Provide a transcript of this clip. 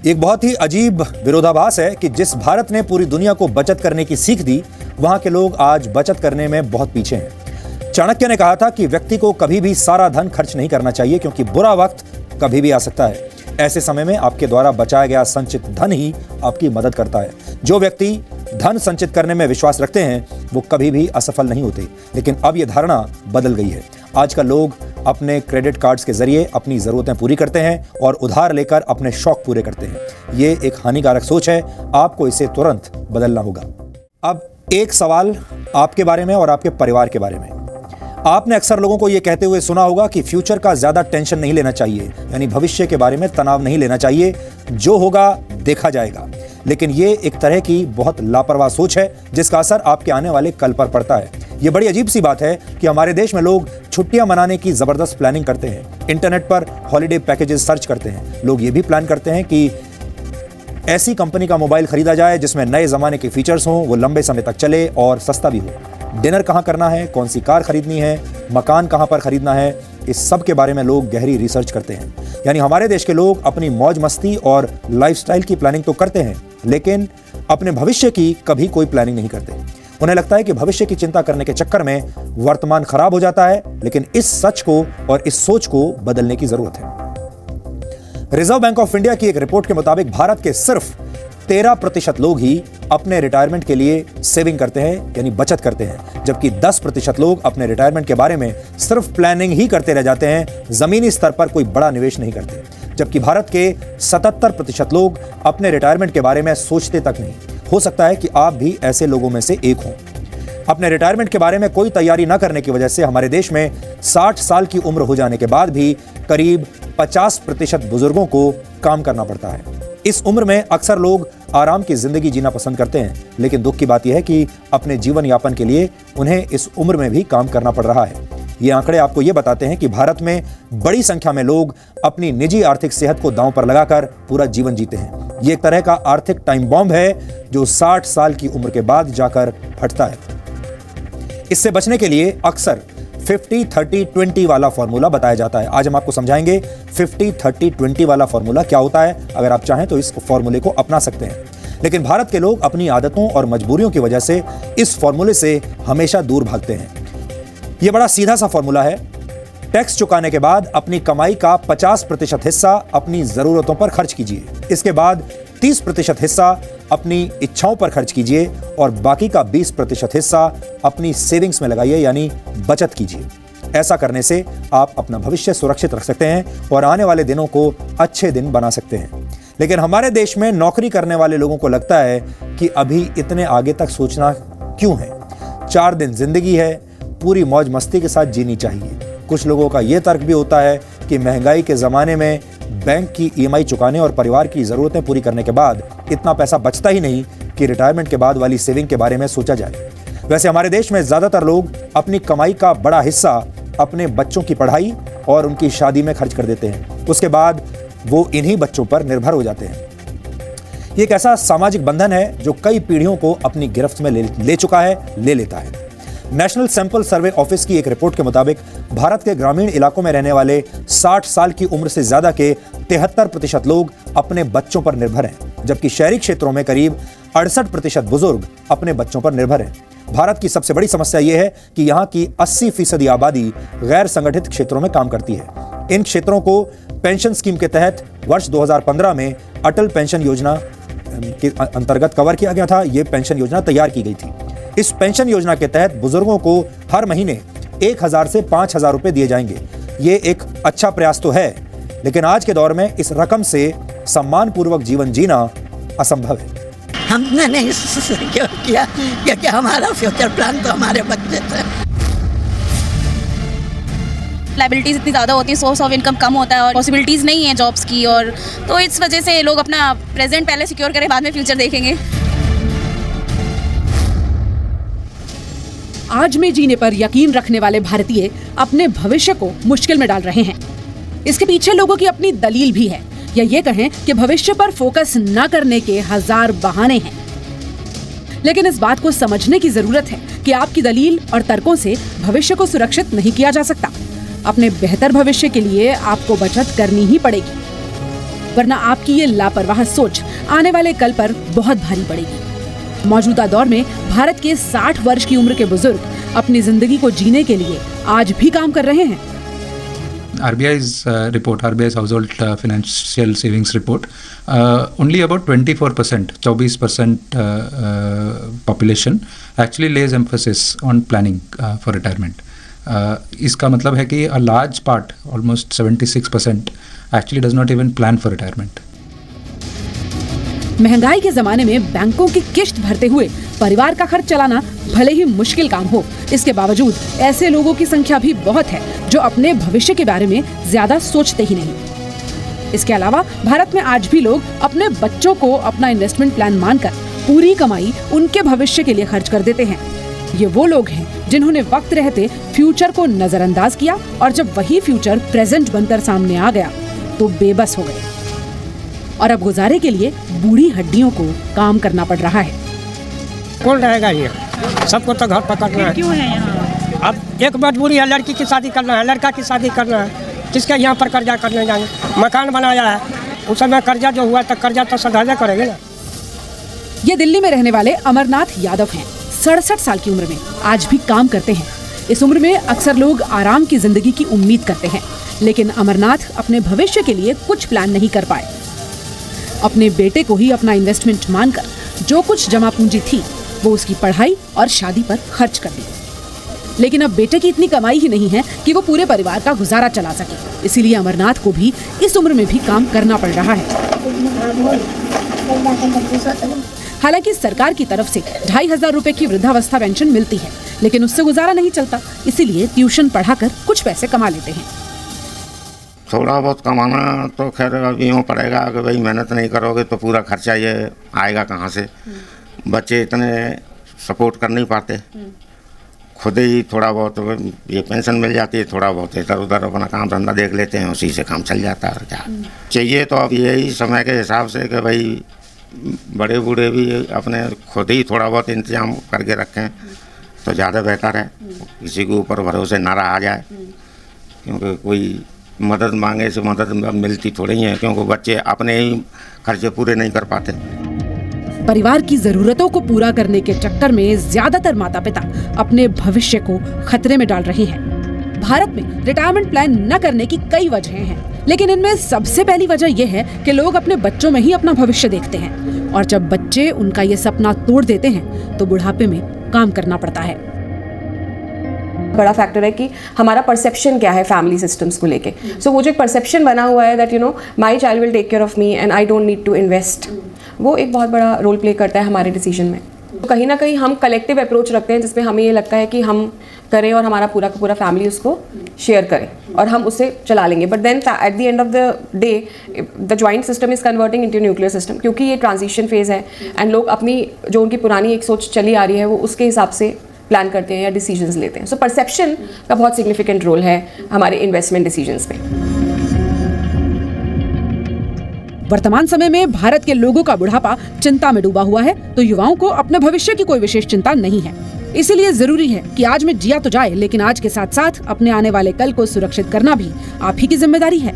एक बहुत ही अजीब विरोधाभास है कि जिस भारत ने पूरी दुनिया को बचत करने की सीख दी, वहां के लोग आज बचत करने में बहुत पीछे हैं। चाणक्य ने कहा था कि व्यक्ति को कभी भी सारा धन खर्च नहीं करना चाहिए, क्योंकि बुरा वक्त कभी भी आ सकता है। ऐसे समय में आपके द्वारा बचाया गया संचित धन ही आपकी मदद करता है। जो व्यक्ति धन संचित करने में विश्वास रखते हैं, वो कभी भी असफल नहीं होते। लेकिन अब यह धारणा बदल गई है। आजकल लोग अपने क्रेडिट कार्ड्स के जरिए अपनी जरूरतें पूरी करते हैं और उधार लेकर अपने शौक पूरे करते हैं। ये एक हानिकारक सोच है। आपको इसे तुरंत बदलना होगा। अब एक सवाल आपके बारे में और आपके परिवार के बारे में। आपने अक्सर लोगों को यह कहते हुए सुना होगा कि फ्यूचर का ज्यादा टेंशन नहीं लेना चाहिए, यानी भविष्य के बारे में तनाव नहीं लेना चाहिए, जो होगा देखा जाएगा। लेकिन ये एक तरह की बहुत लापरवाह सोच है, जिसका असर आपके आने वाले कल पर पड़ता है। ये बड़ी अजीब सी बात है कि हमारे देश में लोग छुट्टियां मनाने की जबरदस्त प्लानिंग करते हैं, इंटरनेट पर हॉलिडे पैकेजेस सर्च करते हैं। लोग ये भी प्लान करते हैं कि ऐसी कंपनी का मोबाइल खरीदा जाए जिसमें नए जमाने के फीचर्स हों, वो लंबे समय तक चले और सस्ता भी हो। डिनर कहाँ करना है, कौन सी कार खरीदनी है, मकान कहाँ पर खरीदना है, इस सब के बारे में लोग गहरी रिसर्च करते हैं। यानी हमारे देश के लोग अपनी मौज मस्ती और लाइफस्टाइल की प्लानिंग तो करते हैं, लेकिन अपने भविष्य की कभी कोई प्लानिंग नहीं करते। उन्हें लगता है कि भविष्य की चिंता करने के चक्कर में वर्तमान खराब हो जाता है, लेकिन इस सच को और इस सोच को बदलने की जरूरत है। रिजर्व बैंक ऑफ इंडिया की एक रिपोर्ट के मुताबिक भारत के सिर्फ 13% लोग ही अपने रिटायरमेंट के लिए सेविंग करते हैं, यानी बचत करते हैं, जबकि 10% लोग अपने रिटायरमेंट के बारे में सिर्फ प्लानिंग ही करते रह जाते हैं, जमीनी स्तर पर कोई बड़ा निवेश नहीं करते। जबकि भारत के 77% लोग अपने रिटायरमेंट के बारे में सोचते तक नहीं। हो सकता है कि आप भी ऐसे लोगों में से एक हों। अपने रिटायरमेंट के बारे में कोई तैयारी न करने की वजह से हमारे देश में 60 साल की उम्र हो जाने के बाद भी करीब 50% बुजुर्गों को काम करना पड़ता है। इस उम्र में अक्सर लोग आराम की जिंदगी जीना पसंद करते हैं, लेकिन दुख की बात यह है कि अपने जीवन यापन के लिए उन्हें इस उम्र में भी काम करना पड़ रहा है। ये आंकड़े आपको ये बताते हैं कि भारत में बड़ी संख्या में लोग अपनी निजी आर्थिक सेहत को दांव पर लगाकर पूरा जीवन जीते हैं। ये एक तरह का आर्थिक टाइम बॉम्ब है जो 60 साल की उम्र के बाद जाकर फटता है। इससे बचने के लिए अक्सर 50-30-20 वाला फॉर्मूला बताया जाता है। आज हम आपको समझाएंगे 50-30-20 वाला फॉर्मूला क्या होता है। अगर आप चाहें तो इस फॉर्मूले को अपना सकते हैं, लेकिन भारत के लोग अपनी आदतों और मजबूरियों की वजह से इस फॉर्मूले से हमेशा दूर भागते हैं। यह बड़ा सीधा सा फॉर्मूला है। टैक्स चुकाने के बाद अपनी कमाई का 50% हिस्सा अपनी जरूरतों पर खर्च कीजिए। इसके बाद 30% हिस्सा अपनी इच्छाओं पर खर्च कीजिए और बाकी का 20% हिस्सा अपनी सेविंग्स में लगाइए, यानी बचत कीजिए। ऐसा करने से आप अपना भविष्य सुरक्षित रख सकते हैं और आने वाले दिनों को अच्छे दिन बना सकते हैं। लेकिन हमारे देश में नौकरी करने वाले लोगों को लगता है कि अभी इतने आगे तक सोचना क्यों है, 4 दिन जिंदगी है, पूरी मौज मस्ती के साथ जीनी चाहिए। कुछ लोगों का यह तर्क भी होता है कि महंगाई के ज़माने में बैंक की EMI चुकाने और परिवार की ज़रूरतें पूरी करने के बाद इतना पैसा बचता ही नहीं कि रिटायरमेंट के बाद वाली सेविंग के बारे में सोचा जाए। वैसे हमारे देश में ज़्यादातर लोग अपनी कमाई का बड़ा हिस्सा अपने बच्चों की पढ़ाई और उनकी शादी में खर्च कर देते हैं। उसके बाद वो इन्हीं बच्चों पर निर्भर हो जाते हैं। ये एक ऐसा सामाजिक बंधन है जो कई पीढ़ियों को अपनी गिरफ्त में ले चुका है, ले लेता है। नेशनल सैंपल सर्वे ऑफिस की एक रिपोर्ट के मुताबिक भारत के ग्रामीण इलाकों में रहने वाले 60 साल की उम्र से ज्यादा के 73% लोग अपने बच्चों पर निर्भर हैं, जबकि शहरी क्षेत्रों में करीब 68% बुजुर्ग अपने बच्चों पर निर्भर हैं। भारत की सबसे बड़ी समस्या यह है कि यहाँ की 80% आबादी गैर संगठित क्षेत्रों में काम करती है। इन क्षेत्रों को पेंशन स्कीम के तहत वर्ष 2015 में अटल पेंशन योजना के अंतर्गत कवर किया गया था। यह पेंशन योजना तैयार की गई थी। इस पेंशन योजना के तहत बुजुर्गों को हर महीने 1000 से 5000 रुपए दिए जाएंगे। ये एक अच्छा प्रयास तो है, लेकिन आज के दौर में इस रकम से सम्मानपूर्वक जीवन जीना असंभव है। हमने नहीं सिक्योर किया क्योंकि हमारा फ्यूचर प्लान तो हमारे बच्चे थे। लाइबिलिटीज इतनी ज़्यादा होती है, सोर्स ऑफ इनकम कम होता है और पॉसिबिलिटीज़ नहीं है जॉब्स की, और तो इस वजह से लोग अपना प्रेजेंट पहले सिक्योर करें, बाद में फ्यूचर देखेंगे। आज में जीने पर यकीन रखने वाले भारतीय अपने भविष्य को मुश्किल में डाल रहे हैं। इसके पीछे लोगों की अपनी दलील भी है, या ये कहें कि भविष्य पर फोकस न करने के 1000 बहाने हैं। लेकिन इस बात को समझने की जरूरत है कि आपकी दलील और तर्कों से भविष्य को सुरक्षित नहीं किया जा सकता। अपने बेहतर भविष्य के लिए आपको बचत करनी ही पड़ेगी। वरना आपकी ये लापरवाह सोच आने वाले कल पर बहुत भारी पड़ेगी। मौजूदा दौर में भारत के 60 वर्ष की उम्र के बुजुर्ग अपनी जिंदगी को जीने के लिए आज भी काम कर रहे हैं। RBI's report, RBI's household financial savings report, only about 24%, 24% population actually lays emphasis on planning for retirement. इसका मतलब है कि a large part, almost 76%, actually does not even plan for retirement. महंगाई के जमाने में बैंकों की किश्त भरते हुए परिवार का खर्च चलाना भले ही मुश्किल काम हो, इसके बावजूद ऐसे लोगों की संख्या भी बहुत है जो अपने भविष्य के बारे में ज्यादा सोचते ही नहीं। इसके अलावा भारत में आज भी लोग अपने बच्चों को अपना इन्वेस्टमेंट प्लान मानकर पूरी कमाई उनके भविष्य के लिए खर्च कर देते हैं। ये वो लोग हैं जिन्होंने वक्त रहते फ्यूचर को नजरअंदाज किया और जब वही फ्यूचर प्रेजेंट बनकर सामने आ गया तो बेबस हो गए और अब गुजारे के लिए बूढ़ी हड्डियों को काम करना पड़ रहा है। कौन रहेगा ये? सबको तो घर पकड़ना है। क्यों है यहाँ? अब एक मजबूरी है, लड़की की शादी करना है, लड़का की शादी करना है, किसके यहाँ पर कर्जा करने जाएंगे? मकान बनाया है, उस समय कर्जा जो हुआ तो कर्जा तो सधाने करेंगे ना। ये दिल्ली में रहने वाले अमरनाथ यादव हैं। 67 साल की उम्र में आज भी काम करते हैं। इस उम्र में अक्सर लोग आराम की जिंदगी की उम्मीद करते हैं, लेकिन अमरनाथ अपने भविष्य के लिए कुछ प्लान नहीं कर पाए। अपने बेटे को ही अपना इन्वेस्टमेंट मानकर जो कुछ जमा पूंजी थी वो उसकी पढ़ाई और शादी पर खर्च कर दी। लेकिन अब बेटे की इतनी कमाई ही नहीं है कि वो पूरे परिवार का गुजारा चला सके। इसीलिए अमरनाथ को भी इस उम्र में भी काम करना पड़ रहा है। हालांकि सरकार की तरफ से 2500 रुपए की वृद्धावस्था पेंशन मिलती है, लेकिन उससे गुजारा नहीं चलता। इसीलिए ट्यूशन पढ़ाकर कुछ पैसे कमा लेते हैं। थोड़ा बहुत कमाना तो खैर अब यूँ पड़ेगा कि भाई मेहनत नहीं करोगे तो पूरा खर्चा ये आएगा कहाँ से। बच्चे इतने सपोर्ट कर नहीं पाते, खुद ही थोड़ा बहुत ये पेंशन मिल जाती है, थोड़ा बहुत इधर उधर अपना काम धंधा देख लेते हैं, उसी से काम चल जाता है। और क्या चाहिए तो अब यही समय के हिसाब से कि भाई बड़े बूढ़े भी अपने खुद ही थोड़ा बहुत इंतजाम करके रखें तो ज़्यादा बेहतर है। किसी के ऊपर भरोसे ना रहा जाए, क्योंकि कोई मदद मांगे से मदद मिलती थोड़ी है, क्योंकि बच्चे अपने ही खर्चे पूरे नहीं कर पाते। परिवार की जरूरतों को पूरा करने के चक्कर में ज्यादातर माता पिता अपने भविष्य को खतरे में डाल रहे हैं। भारत में रिटायरमेंट प्लान न करने की कई वजहें हैं, लेकिन इनमें सबसे पहली वजह यह है कि लोग अपने बच्चों में ही अपना भविष्य देखते हैं और जब बच्चे उनका ये सपना तोड़ देते हैं तो बुढ़ापे में काम करना पड़ता है। बड़ा फैक्टर है कि हमारा परसेप्शन क्या है फैमिली सिस्टम्स को लेके। सो वो जो एक परसेप्शन बना हुआ है that my child will take care of me and I don't need to invest, वो एक बहुत बड़ा रोल प्ले करता है हमारे डिसीजन में। तो कहीं ना कहीं हम कलेक्टिव अप्रोच रखते हैं जिसमें हमें ये लगता है कि हम करें और हमारा पूरा का पूरा फैमिली उसको शेयर करे और हम उसे चला लेंगे। But then at the end of the day the joint system is converting into nuclear system, क्योंकि ये ट्रांजिशन फेज है एंड लोग अपनी जो उनकी पुरानी एक सोच चली आ रही है वो उसके हिसाब से प्लान करते हैं या डिसीजंस लेते हैं। सो परसेप्शन का बहुत सिग्निफिकेंट रोल है हमारे इन्वेस्टमेंट डिसीजंस में। वर्तमान समय में भारत के लोगों का बुढ़ापा चिंता में डूबा हुआ है, तो युवाओं को अपने भविष्य की कोई विशेष चिंता नहीं है। इसीलिए जरूरी है कि आज में जिया तो जाए, लेकिन आज के साथ साथ अपने आने वाले कल को सुरक्षित करना भी आप ही की जिम्मेदारी है।